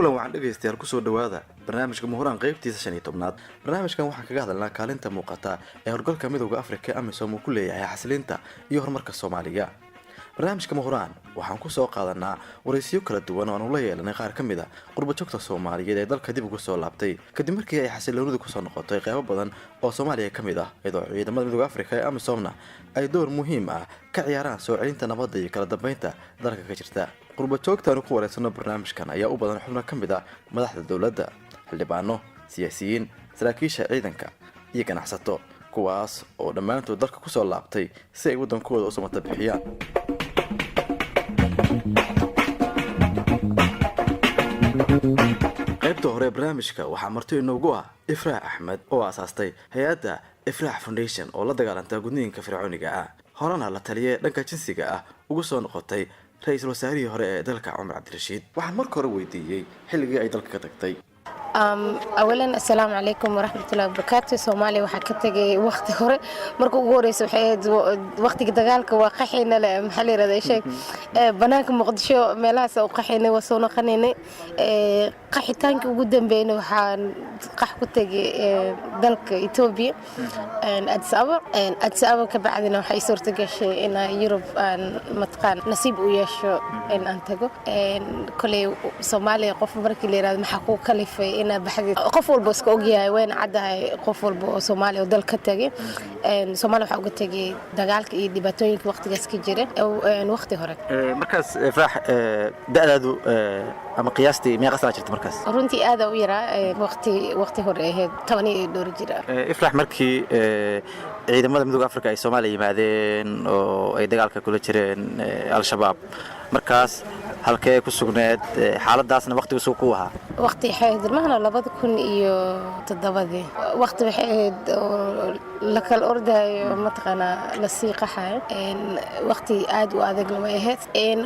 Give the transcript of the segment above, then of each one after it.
kulan waxaan dhageystayaal ku soo dhawaada barnaamijka muhuraan qaybtiisa 15aad. barnaamijkan waxaan kaga hadalnaa kaalinta muuqata ee howlgalka midowga Afrika AMISOM uu ku leeyahay xasilinta iyo horumarka Soomaaliya. barnaamijka muhuraan waxaan ku soo qaadanaa waraysiyo kala duwan oo aan la yeelanay qaar ka mid ah qurbo joogta Soomaaliyeed ee dalka dib ugu soo laabtay kadib markii ay xasiloonadu ku soo noqotay qaybo badan oo Soomaaliya ka mid ah iyadoo ciidamada midowga Afrika ee AMISOMna ay door muhiim ah ka ciyaaraan soo celinta nabadda iyo kala dambeynta dalka ka jirta. qurbo joogtaan ku wareysano barnaamijkan ayaa u badan xubno ka mid ah madaxda dawladda, xildhibaano, siyaasiyiin, saraakiisha ciidanka iyo ganacsato kuwaas oo dhammaantood dalka ku soo laabtay si ay wadankooda u samata bixiyaan. qaybta hore barnaamijka waxaa marti inoogu ah Ifraax Axmed oo aasaastay hay'adda Ifraax Foundation oo la dagaalanta gudniinka fircooniga ah horena la taliyay dhanka jinsiga ah ugu soo noqotay رئيس الوزراء هوري دلك عمر عبد الرشيد waxaan marka hore weydiiyay xilligii ay dalka ka tagtay. اولا السلام عليكم ورحمه الله وبركاته. Soomaaliya waxa ka tagay waqti hore markii ugu horeysay waxay waqtiga dagaalka waa qaxayna la maxal yiraahday shay banaanka Muqdisho meelahaas oo qaxayna waa soo noqonaynay qaxitaanka ugu dambeeyay waxaan qax ku tagay dalka Itoobiya Addis Ababa ka bacdina waxay suurta gashay in Yurub aan matqaan nasiib u yeesho in aan tago kulay Soomaaliya qof markii la yiraahdo maxaa ku kalifay ina baxdi qof walba iska ogyahay weyn cadahay qof walba oo Soomaaliya dalka tagay Soomaaliya waxa uga tagay dagaalka iyo dhibaatooyinka waqtigaas ka jiray waqti hore markaas Ifraax da'daadu ama qiyaastii meeqa sano jirtay markaas runtii aad u yaraa waqti hore ahayd 12 door jira Ifraax markii ciidamada midowga Afrika ay Soomaaliya yimaadeen oo ay dagaalka kula jireen al-shabaab markaas halkee ku sugneed xaaladaasna waqtiga soo ku ahaa waqti xeed mahna 2007 waqti waxeed la kala ordayo matqana la siiqahay waqti aad u adag ma ahayd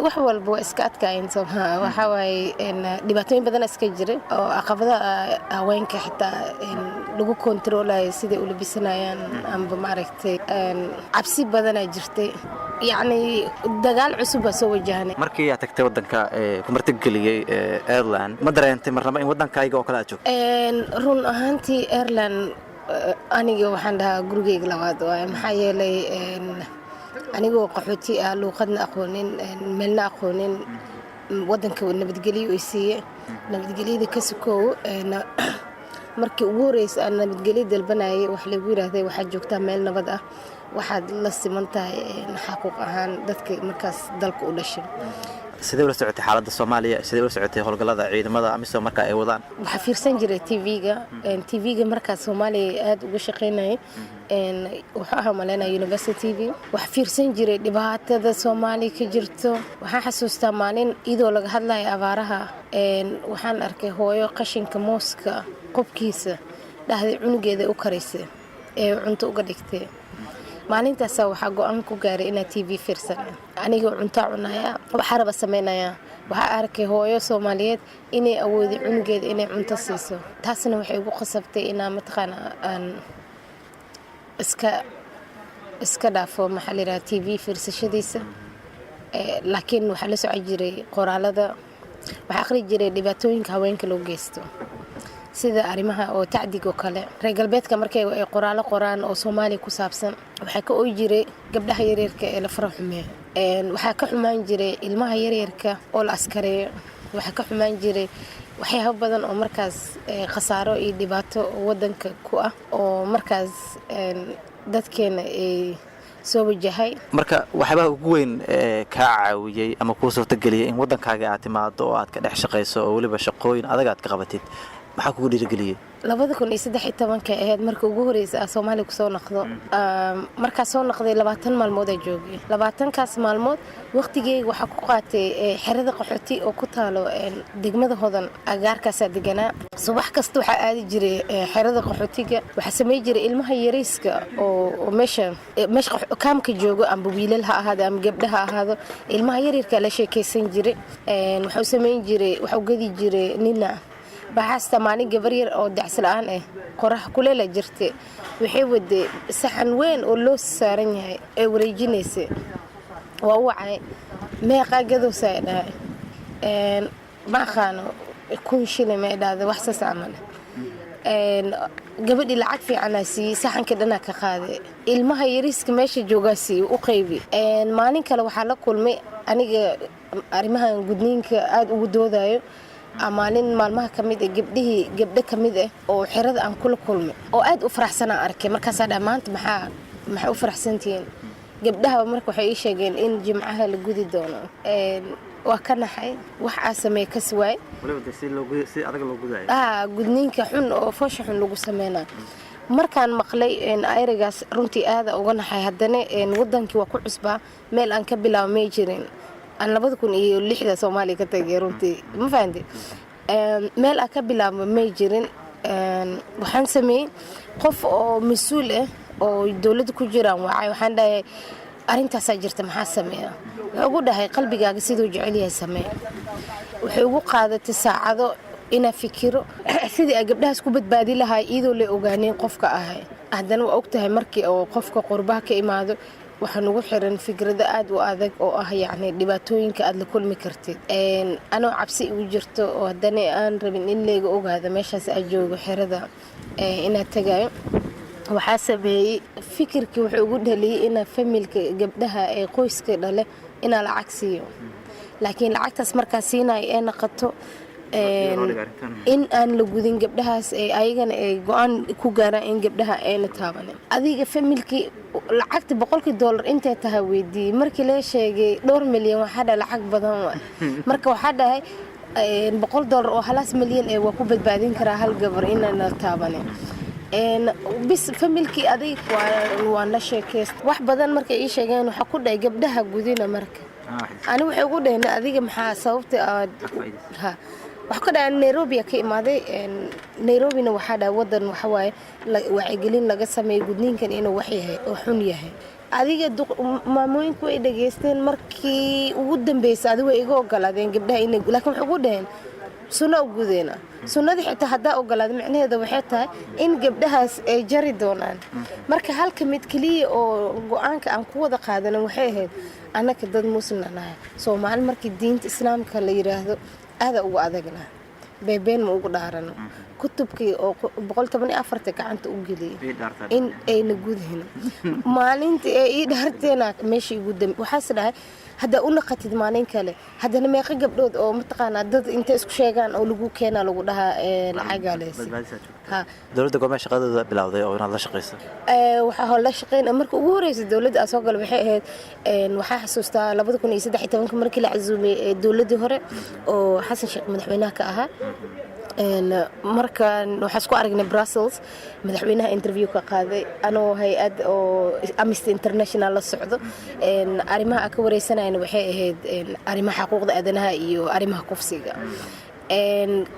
wax walba iska adkayn Soomaa waxa way dhibaatooyin badan iska jiray oo aqabada haweenka xitaa lagu kontroolayo sida u labisanayaan amba maaragtay cabsi badan ay jirtay yani dagaal cusub soo wajahnay markii aad tagtay wadanka ku martigeliyay Ireland ma dareentay marnaba in wadankayga oo kala joog run ahaantii Ireland aniga waxaan dhahaa gurigeyga labaad waa maxaa yeelay anigoo qaxooti ah luuqadna aqoonin meelna aqoonin wadanka nabadgeliyo ay siiyay nabadgeliyada ka sukoow markii ugu horeysay aan nabadgeliyo dalbanayay wax lagu yiraahday waxa joogtaa meel nabad ah waxaad la simantahay xaquuq ahaan dadka markaas dalka u dhashay sidee ula socotay xaaladda Soomaaliya sidee ula socotay howlgallada ciidamada AMISOM marka ay wadaan waxa fiirsan jiray TV-ga markaas Soomaaliya aad uga shaqeynay waxa ahaa Malena University TV waxa fiirsan jiray dhibaatada Soomaaliya ka jirto waxa xasuustaa maalin idoo laga hadlayo abaaraha waxaan arkay hooyo qashinka mooska qobkiisa dhaxday cunugeeda u karisay cunto uga dhigtay maalintaas waxa go'aan ku gaaray in TV fiirsan aniga cunto cunaya waxa raba sameynaya waxa arkay hooyo Soomaaliyeed inay awoodi cunugeeda inay cunto siiso taasna waxay ugu qasabtay inaan matqana aan iska dhaafo maxal yiraahdo TV fiirsashadiisa laakiin waxa la soo jiray qoraalada waxa akhri jiray dhibaatooyinka haweenka loo geysto sida arimaha oo tacdiga kale reer galbeedka markay ay qoraalo qoraan oo Soomaaliya ku saabsan waxa ka oo jiray gabdhaha yaryarka ee la faraxumay waxa ka xumaan jiray ilmaha yaryarka oo la askareeyo waxa ka xumaan jiray waxyaabo badan oo markaas khasaaro iyo dhibaato wadanka ku ah oo markaas dadkeena ay soo wajahay marka waxyaabaha ugu weyn ka caawiyay ama ku suurtageliyay in wadankaaga aad timaado oo aad ka dhex shaqeyso oo waliba shaqooyin adag aad ka qabatid maxaa kugu dhiirigeliyay 2013 ahayd markii ugu horeysay Soomaaliya ku soo noqdo marka soo noqday 20 maalmood ay joogay 20kaas maalmood waqtigeyga waxa ku qaatay xirada qaxooti oo ku taalo degmada Hodan agaarkaas deganaa subax kasta waxa aadi jiray xirada qaxootiga waxa sameey jiray ilmaha yariiska oo meesha kaamka joogo amba wiilal ha ahaado ama gabdhaha ahaado ilmaha yaryarka la sheekeysan jiray waxa sameey jiray waxa gadi jiray nina baxasta maalin gabar yar oo dacsalaan ah qorax kuleel jirtay waxay waday saxan weyn oo loo saaran yahay ee wareejinaysa waa wacay meeqa gado saayday ma qaano kun shilin ma idhaahda wax saas camal gabadhii lacag fiicanaa siiyey saxanka dhanaa ka qaaday ilmaha yariiska meesha joogaa siiyey u qaybi maalin kale waxaa la kulmay aniga arrimahan gudniinka aada ugu doodayo maalin maalmaha ka mid gabdho ka mid ah oo xerada aan kula kulmay oo aad u faraxsanaa arkay markaasaa dhaa maanta maxaa u faraxsantihiin gabdhaha marka waxay ii sheegeen in jimcaha la gudi doono waa ka naxay wax aa sameey kas waay gudniinka xun oo foosha xun lagu sameynaa markaan maqlay ayrigaas runtii aada uga naxay haddana wadankii waa ku cusbaa meel aan ka bilaabo may jirin aan 2006 Soomaaliya ka tagay runtii ma fahanti meel aan ka bilaabo may jirin waxaan sameeyay qof oo mas'uul ah oo dawladda ku jiraan waxaan dhahay arintaas jirta maxaa sameeyaa wuxuu ugu dhahay qalbigaaga sidoo jecel yahay sameey wuxuu ugu qaadatay saacado ina fikiro sidii ay gabdhahaas ku badbaadi lahaa iyadoo la ogaaneen qofka ahay haddana waa ogtahay markii oo qofka qurbaha ka imaado waxaan ugu xiran fikrada aad u adag oo ah yacni dhibaatooyinka aad la kulmi kartid anoo cabsi ugu jirto oo haddana aan rabin in leega ogaado meeshaas aan joogo xerada inaad tagayo waxaa sameeyey fikirkii wuxuu ugu dhaliyay inaa familka gabdhaha ee qoyska dhale inaa lacag siiyo laakiin lacagtaas markaa siinayo ee naqato in aan la gudin gabdhahaas ayagana ay go-aan ku gaaraan in gabdhaha ayna taabanin adiga familkii lacagta $100 intay tahay weydiiyey markii la sheegay $2 milyan waxaa dhahay lacag badan marka waxaa dhahay $100 oo halaas milyan ee waa ku badbaadin karaa hal gabar inaan la taabanin bis familkii adig waan la sheekaysta wax badan markay ii sheegeen waxa ku dhahay gabdhaha gudina marka ani waxay ugu dhahay adiga maxaa sababta aad wax ka dhahay Nairobi ka imaaday Nairobina waxaa dhahay wadan waxa waaye wacyigelin laga sameeyay gudniinkan inuu wax yahay oo xun yahay adiga maamooyinku ay dhageysteen markii ugu dambeysay adiga way iga ogolaadeen gabdhaha inay laakiin waxa ugu dhahay sunna u gudeena sunnada xitaa hadaa ogolaad macnaheedu waxay tahay in gabdhahaas ay jari doonaan marka halka mid kaliya oo go'aanka aan ku wada qaadano waxay ahayd anaka dad muslim ah Soomaali markii diinta islaamka la yiraahdo aad ugu adagna beebeen ma ugu dhaarano kutubkii oo 114 gacanta u geliyay in ayna gudhin maalintii ay dhaarteena meeshii ugu dambe waxa dhahay hada u naqatid maalin kale hadana meeqa gabdhood oo mataqaana dad inta isku sheegaan oo lagu keenaa lagu dhahaa lacagaaleys dawladda go'aan shaqadeeda bilowday oo inaad la shaqeyso waxa la shaqeyn marka ugu horeysay dawladda asoo gal waxay ahayd waxa xasuustaa 2013 markii la casuumay dawladda hore oo Xasan Sheekh madaxweynaha ka ahaa markaan waxa isku aragnay Brussels madaxweynaha interview ka qaaday anoo hay'ad oo Amnesty International la socdo arimaha ka wareysanayna waxay ahayd arimaha xuquuqda aadanaha iyo arimaha kufsiga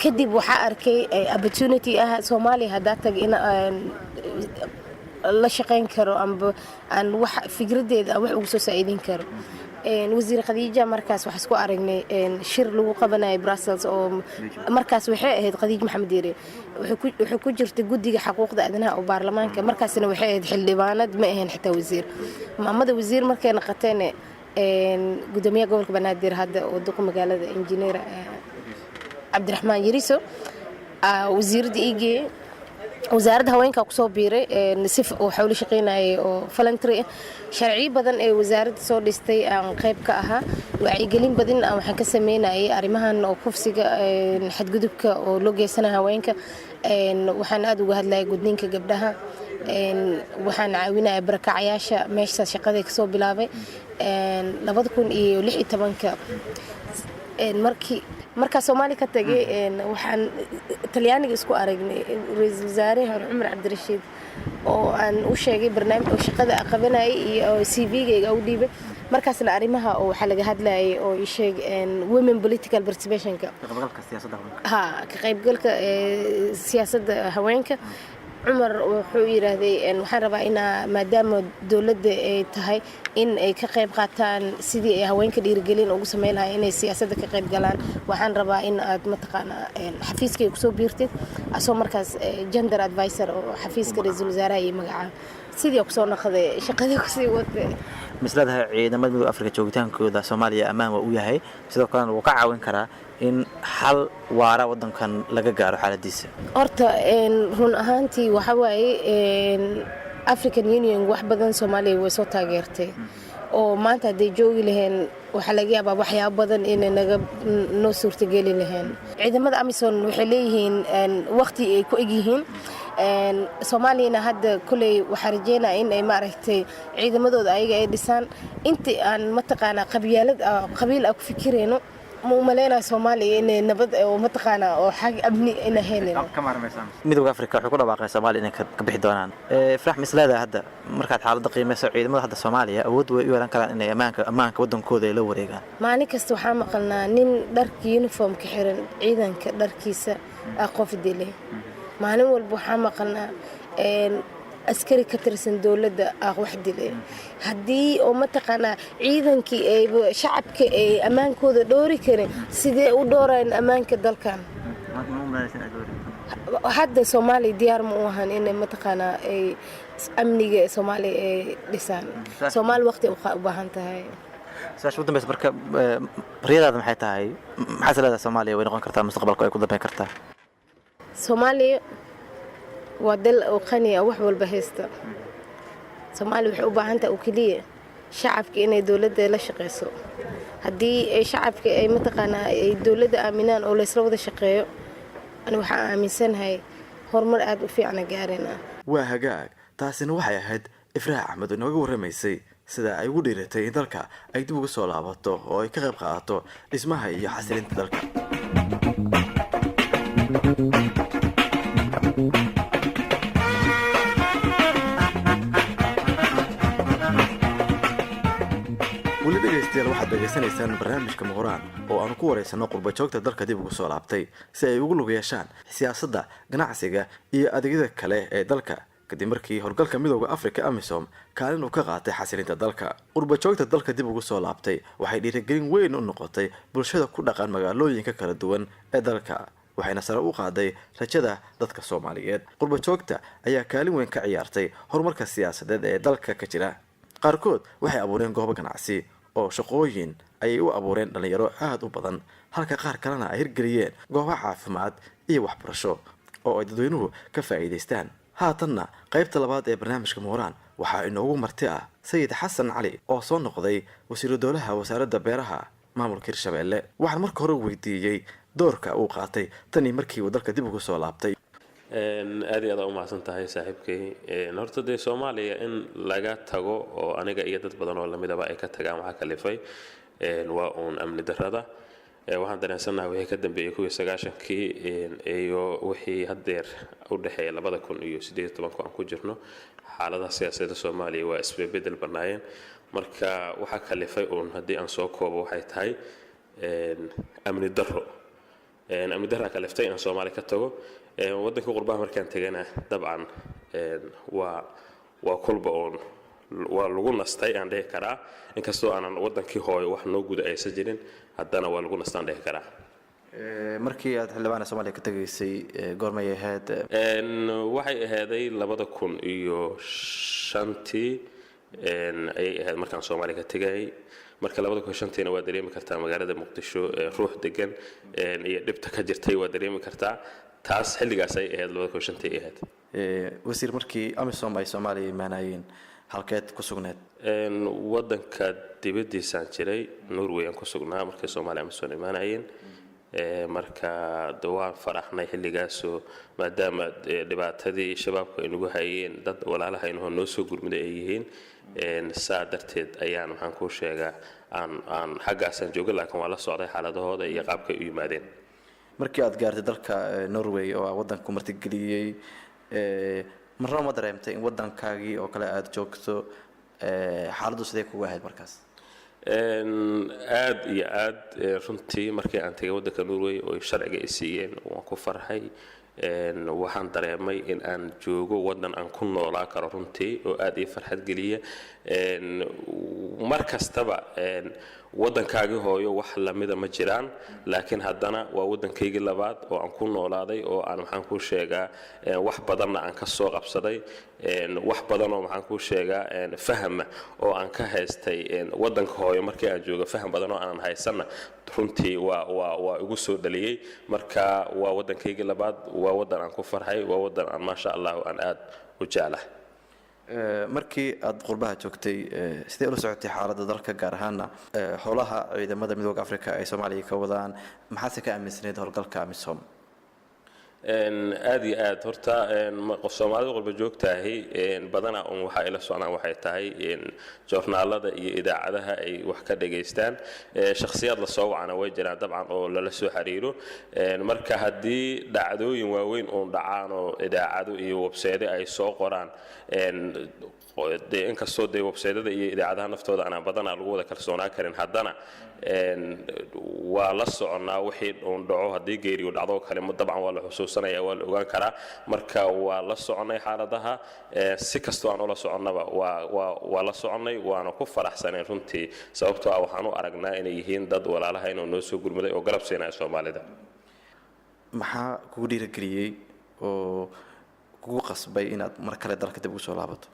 kadib waxa arkay opportunity Soomaaliya hadaa tag in la shaqeyn karo amba aan wax fikradeeda wax ugu soo saacidin karo wasiir Khadija markaas wax isku aragnay shir lagu qabanay Brussels oo markaas waxay ahayd Khadija Maxamed Diire wuxuu ku jirtay guddiga xuquuqda aadanaha oo baarlamaanka markaasna waxay ahayd xildhibaanad ma ahayn xitaa wasiir maamada wasiir markay naqateen gudoomiyaha gobolka Banaadir hadda oo duq magaalada injineer Cabdiraxmaan Yariso wasiirada iige wasaaradda haweenka ku soo biiray sif oo xawli shaqeynayay oo voluntary sharci badan ee wasaaradda soo dhistay aan qayb ka ahaa wacyigelin badan aan waxaan ka sameynayay arimahan oo kufsiga xadgudubka oo loo geysanayo haweenka waxaan aad uga hadlayay gudniinka gabdhaha waxaan caawinayay barakacayaasha meesha shaqada ka soo bilaabay 2016 marka Soomaaliya ka tagay waxaan Talyaaniga isku aragnay ra'iisul wasaaraha Umar Cabdirashiid oo aan u sheegay barnaamij oo shaqada qabanay iyo CV-gayga u dhiibay markaasna arimaha oo waxa laga hadlayay oo ii sheeg women political participation-ka ka qaybgalka siyaasadda haweenka Umar wuxuu yiraahday waxaan rabaa in maadaama dawladda ay tahay in ay ka qayb qaataan sidii ay haweenka dhiirigelin ugu sameeyaan lahayn inay siyaasadda ka qayb galaan waxaan rabaa in aad mataqaana xafiiskay ku soo biirtid asoo markaas gender advisor oo xafiiska ra'iisul wasaaraha iyo magaca sidii kusoo noqday shaqadii kusii watay. misladaha ciidamada midowga Afrika joogitaankooda Soomaaliya ammaan waa u yahay sidoo kalena wuu ka caawin karaa in xal waara wadankan laga gaaro xaaladiisa. horta run ahaantii waxa waaye African Union wax badan Soomaaliya way soo taageertay oo maanta haday joogi laheen waxa laga yaabaa waxyaabo badan inay naga noo suurtageli laheen. ciidamada AMISOM waxay leeyihiin waqti ay ku egyihiin Soomaaliyana hadda kulay waxa rajeynaa in ay maaragtay ciidamadooda ayaga ay dhisaan intii aan mataqaana qabiil ku fikireyno ma umaleynaa Soomaaliya inay nabad oo mataqaana oo xaq amni ina helayno. midowga Afrika wuxuu ku dhawaaqay Soomaaliya inay ka bixi doonaan. Farax mislada hadda markaad xaaladda qiimeyso ciidamada hadda Soomaaliya awood way u yeelan karaan inay ammaanka wadankooda ay la wareegaan. maalin kasta waxaa maqalnaa nin dharka uniform ka xiran ciidanka dharkiisa qof dilay. maalin walba waxaa maqalnaa askari ka tirsan dawladda wax dilay. haddii oo mataqaana ciidankii ay shacabka ay amaankooda dhoori karin sidee u dhoorayaan ammaanka dalkan. hadda Soomaaliya diyaar ma u ahan inay mataqaana ay amniga Soomaaliya ay dhisaan. Soomaaliya waqti u baahan tahay. saashu dambeys marka riyadaada maxay tahay maxaa leedahay Soomaaliya way noqon kartaa mustaqbalka ay ku dambeyn kartaa. Soomaaliya waa dal oo qani ah wax walba haysta. Soomaaliya waxay u baahan tahay oo kaliya shacabka inay dawladda la shaqeyso. haddii ay shacabka ay mataqaana ay dawladda aaminaan oo la isla wada shaqeeyo ani waxaan aaminsanahay horumar aad u fiican gaarina. waa hagaag taasina waxay ahayd Ifraax Axmed oo nooga waramaysay sida ay ugu dhiiratay in dalka ay dib ugu soo laabato oo ay ka qayb qaadato dhismaha iyo xasilinta dalka. weli dhegaystayaal waxaad dhegaysanaysaan barnaamijka Muhuraan oo aan ku wareysano qurba joogta dalka dib ugu soo laabtay si ay ugu lug yeeshaan siyaasadda, ganacsiga iyo adeegyada kale ee dalka kadib markii howlgalka midowga Afrika AMISOM kaalin uu ka qaatay xasilinta dalka. qurba joogta dalka dib ugu soo laabtay waxay dhiirigelin weyn u noqotay bulshada ku dhaqan magaalooyinka kala duwan ee dalka waxayna sare u qaaday rajada dadka Soomaaliyeed. qurba joogta ayaa kaalin weyn ka ciyaartay horumarka siyaasadeed ee dalka ka jira. qaarkood waxay abuureen goobo ganacsi oo shaqooyin ayay u abuureen dhalinyaro aad u badan halka qaar kalena ay hirgeliyeen goobo caafimaad iyo waxbarasho oo ay dadweynuhu ka faa'iideystaan. haatanna qaybta labaad ee barnaamijka Muhuraan waxaa inoogu marti ah Sayid Xasan Cali oo soo noqday wasiiru dowlaha wasaaradda beeraha maamulka Hirshabeelle. waxaan marka hore weydiiyey doorka uu qaatay tani markii uu dalka dib ugu soo laabtay. aad iyo aad u mahadsan tahay saaxiibkay. horta dee Soomaaliya in laga tago oo aniga iyo dad badan oo lamidaba ay ka tagaan waxa kalifay waa uun amni darrada. waxaan dareensanahay wixii ka dambeeyay 1990kii iyo wixii haddeer u dhaxeeyay 2018 aan ku jirno xaaladaha siyaasadda Soomaaliya waa isbedel banaayeen. marka waxa kalifay uun haddii aan soo koobo waxay tahay amni darro. amni darro kaliftay in Soomaaliya ka tago. waddanka qurbaha markaan tagana dabcan waa kulba oon waa lagu nastay aan dhihi karaa inkastoo aanan waddankii hooyo wax noo guda aysan jirin haddana waa lagu nastaan dhihi karaa. markii aad xildhibaanka Soomaaliya ka tagaysay goormay ahayd? waxay ahaaday 2005tii ayay ahayd markaan Soomaaliya ka tagay. marka 2005tiina waa dareemi kartaa magaalada Muqdisho ruux degan iyo dhibta ka jirtay waa dareemi kartaa. taas xilligaas ay ahayd 2005tii ahayd. wasiir markii AMISOM ay Soomaaliya imaanayeen halkeed ku sugneed? waddanka dibadiisaan jiray Norway aan ku sugnaa markii Soomaaliya AMISOM imaanayeen. marka waan faraxnay xilligaasoo maadaama dhibaatadii shabaabku ay nagu hayeen dad walaalaha inoo noo soo gurmiday ay yihiin saa darteed ayaan waxaan ku sheegaa aan xaggaasaan joogay laakiin waa la socday xaaladahooda iyo qaabka ay u yimaadeen. markii aad gaartay dalka Norway oo waddanku martigeliyay marna ma dareemtay in waddankaagii oo kale aad joogto xaaladdu sidee kugu ahayd markaas? aad iyo aad runtii markii aan tagay waddanka Norway oo sharciga ay siiyeen waan ku farxay. waxaan dareemay in aan joogo waddan aan ku noolaa karo runtii oo aad ii farxad geliya. mar kastaba waddankaagii hooyo wax lamida ma jiraan laakiin haddana waa waddankaygii labaad oo aan ku noolaaday oo aan maxaan kuu sheegaa wax badanna aan ka soo qabsaday wax badan oo maxaan kuu sheegaa fahma oo aan ka haystay waddanka hooyo markii aan joogo faham badan oo aanan haysanna runtii waa igu soo dhaliyey marka waa waddankaygii labaad waa waddan aan ku farxay waa waddan aan maasha allah aan aad u jeclahay markii aad qurbaha joogtay sidee ula socotay xaaladda dalka gaar ahaana howlaha ciidamada midooda africa ay soomaaliya ka wadaan maxaase ka aaminsanayd howlgalka amisom aad iyo aad horta qof soomaalida qurba joogtahay badanaa un waxa ay la socnaan waxay tahay joornaalada iyo idaacadaha ay wax ka dhageystaan shakhsiyaad la soo wacana way jiraan dabcan oo lala soo xiriiro marka haddii dhacdooyin waaweyn uun dhacaan oo idaacado iyo websayde ay soo qoraan dee inkastoo dee websaydada iyo idaacadaha naftooda aanaan badanaa lagu wada kalsoonaa karin haddana waa la soconnaa wixii uun dhaco haddii geeriyu dhacdoo kale dabcan waa la xusuusanaya waa la ogaan karaa marka waa la soconnay xaaladaha si kastoo aan ula soconnaba waa la soconnay waana ku faraxsanayn runtii sababtoo ah waxaan u aragnaa inay yihiin dad walaalaha inuu noo soo gurmaday oo garab siinaya soomaalida maxaa kugu dhiirageliyey oo kugu qasbay inaad mar kale dalka dib ugu soo laabato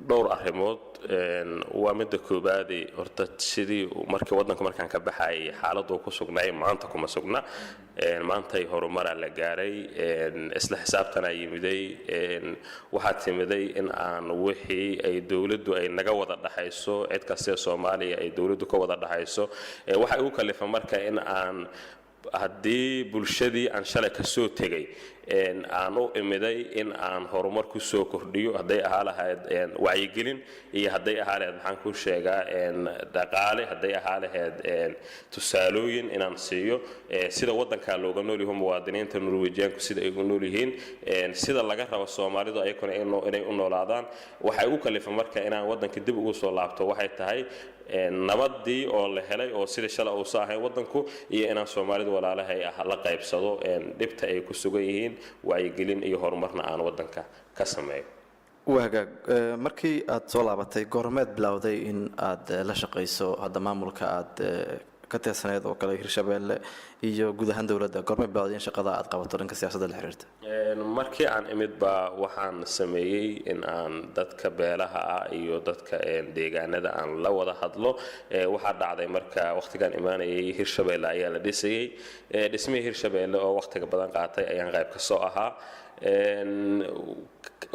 dhowr arrimood waa midda koobaadii horta sidii markii waddanka markaan ka baxayay xaaladdu ku sugnay maanta kuma sugna maantay horumaraa la gaaray isla xisaabtanaa yimiday waxaa timiday in aan wixii ay dowladdu ay naga wada dhaxayso cid kastee soomaaliya ay dowladdu ka wada dhaxayso waxay u kalifa marka in aan haddii bulshadii aan shalay ka soo tegay aan u imiday in aan horumar ku soo kordhiyo hadday ahaa lahayd wacyigelin iyo hadday ahaa lahayd maxaan ku sheegaa dhaqaale hadday ahaa lahayd tusaalooyin inaan siiyo sida waddankaa looga nool yaho muwaadiniinta norwejiyaanku sida ay u nool yihiin sida laga rabo soomaalidu ayakuna inay u noolaadaan waxay u kalifa marka inaan waddanka dib ugu soo laabto waxay tahay nabadii oo la helay oo sida shalay uusa ahayn waddanku iyo inaan soomaalidu walaalahay la qaybsado dhibta ay ku sugan yihiin wacyigelin iyo horumarna aan waddanka ka sameeyo waa hagaag markii aad soo laabatay goormeed bilowday in aad la shaqayso hadda maamulka aad ka tirsaneed oo kale hirshabeelle iyo guud ahaan dowladda goormeed bilowday in shaqada aad qabato dhanka siyaasadda la xiriirta markii aan imidba waxaan sameeyey in aan dadka beelaha ah iyo dadka deegaanada aan la wada hadlo waxaa dhacday marka waqtigaan imaanayay hirshabeelle ayaa la dhisayey dhismihii hirshabeelle oo waqtiga badan qaatay ayaan qayb ka soo ahaa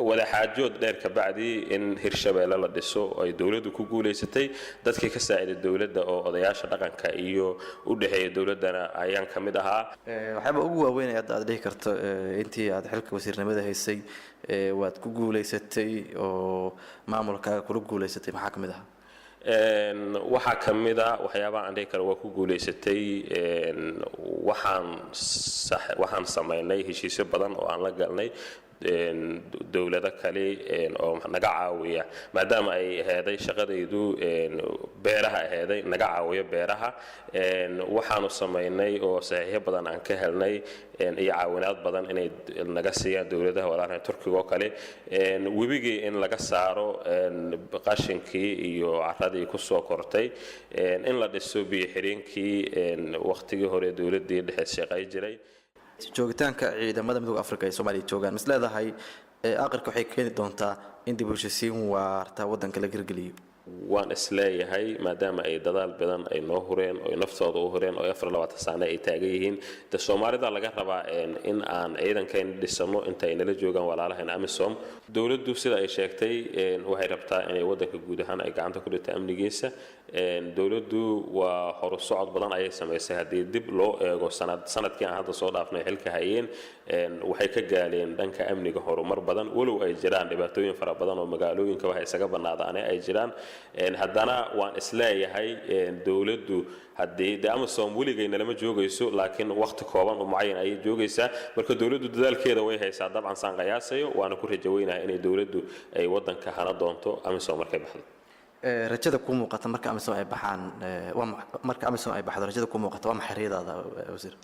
wadaxaajood dheer ka bacdi in hirshabeelle la dhiso ay dowladdu ku guulaysatay dadkii ka saaciday dowladda oo odayaasha dhaqanka iyo u dhexeeya dowladdana ayaan ka mid ahaa waxyaaba ugu waaweyn aad dhihi karto intii aad xilka wasiirnimada haysay waad ku guulaysatay oo maamulkaaga kula guulaysatay maxaa ka mid ahaa waxaa ka mid a waxyaabaha aan dhihi karo waa ku guulaysatay waxaan samaynay heshiisyo badan oo aan la galnay dowlado kale oo naga caawiya maadaama ay aheeday shaqadaydu beeraha aheeday naga caawiya beeraha waxaanu samaynay oo saxiixyo badan aan ka helnay iyo caawinaad badan inay naga siiyaan dowladaha walaalaha turkiga oo kale webigii in laga saaro qashinkii iyo caradii ku soo kortay in la dhiso biyo xireenkii waqtigii hore dowladdii dhexe shaqay jiray joogitaanka ciidamada midooda africa ee soomaaliya joogaan mis leedahay aqalka waxay keeni doontaa in dib u heshisiin waarta waddanka la hirgeliyo waan isleeyahay maadaama ay dadaal badan ay noo hureen oo naftooda u hureen oo 24 sano ay taagan yihiin de Soomaalida laga rabaa in aan ciidankan dhisano inta ay nala joogaan walaalahan AMISOM dawladdu sida ay sheegtay waxay rabtaa inay waddanka guud ahaan ay gacanta ku dhigto amnigiisa dawladdu waa horusocod badan ay sameysay hadii dib loo eego sanadkii aan hadda soo dhaafnay xilka hayeen waxay ka gaaleen dhanka amniga horumar badan walow ay jiraan dhibaatooyin fara badan oo magaalooyinka waxa isaga banaadaan ay jiraan haddana waan isleeyahay dawladdu haddii AMISOM weligayna lama joogayso laakiin waqti kooban oo mucayan ay joogaysaa marka dawladdu dadaalkeeda way haysaa dabcan saan qiyaasayo waana ku rajaweynahay inay dawladdu ay waddanka hana doonto AMISOM markay baxdo rajada ku muuqata marka AMISOM ay baxaan marka AMISOM ay baxdo rajada ku muuqata waa maxay riyadaada wasiir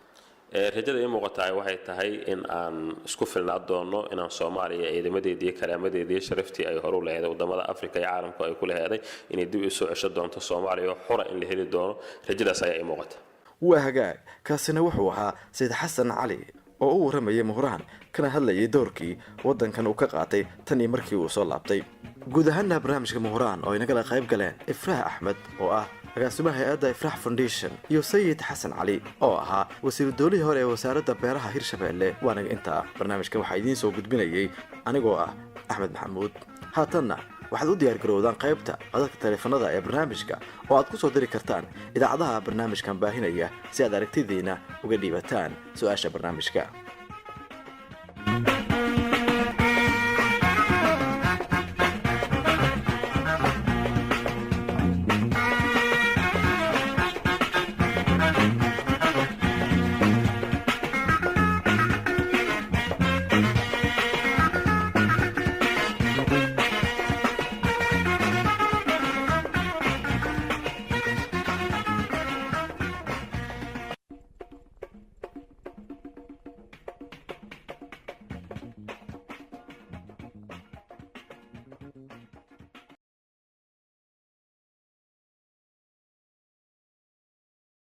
rajada ii muuqataa waxay tahay in aan isku filnaan doono inaan Soomaaliya ciidamadeedii karaamadeedii sharaftii ay hor u leedahay wadamada Afrika iyo caalamka ay ku leedahay inay dib u soo cesho doonto Soomaaliya xor in la heli doono rajadaas ayaa ii muuqata waa hagaag kaasina wuxuu ahaa Sayid Xasan Cali oo u waramayay Mahuraan kana hadlayay doorkii wadankan uu ka qaatay tan iyo markii uu soo laabtay guud ahaan barnaamijka Mahuraan oo inaga qayb galeen Ifraax Axmed oo ah agaasimaha hay'adda Ifraax Foundation iyo Sayid Xasan Cali oo ahaa wasiir dowladii hore ee wasaaradda beeraha Hirshabeelle waana inta barnaamijka waxa idiin soo gudbinayay anigoo ah Axmed Maxamuud haatanna waxaad u diyaar garowdaan qaybta codadka taleefanada ee barnaamijka oo aad ku soo diri kartaan idaacadaha barnaamijkan baahinaya si aad aragtidiina uga dhiibataan su'aasha barnaamijka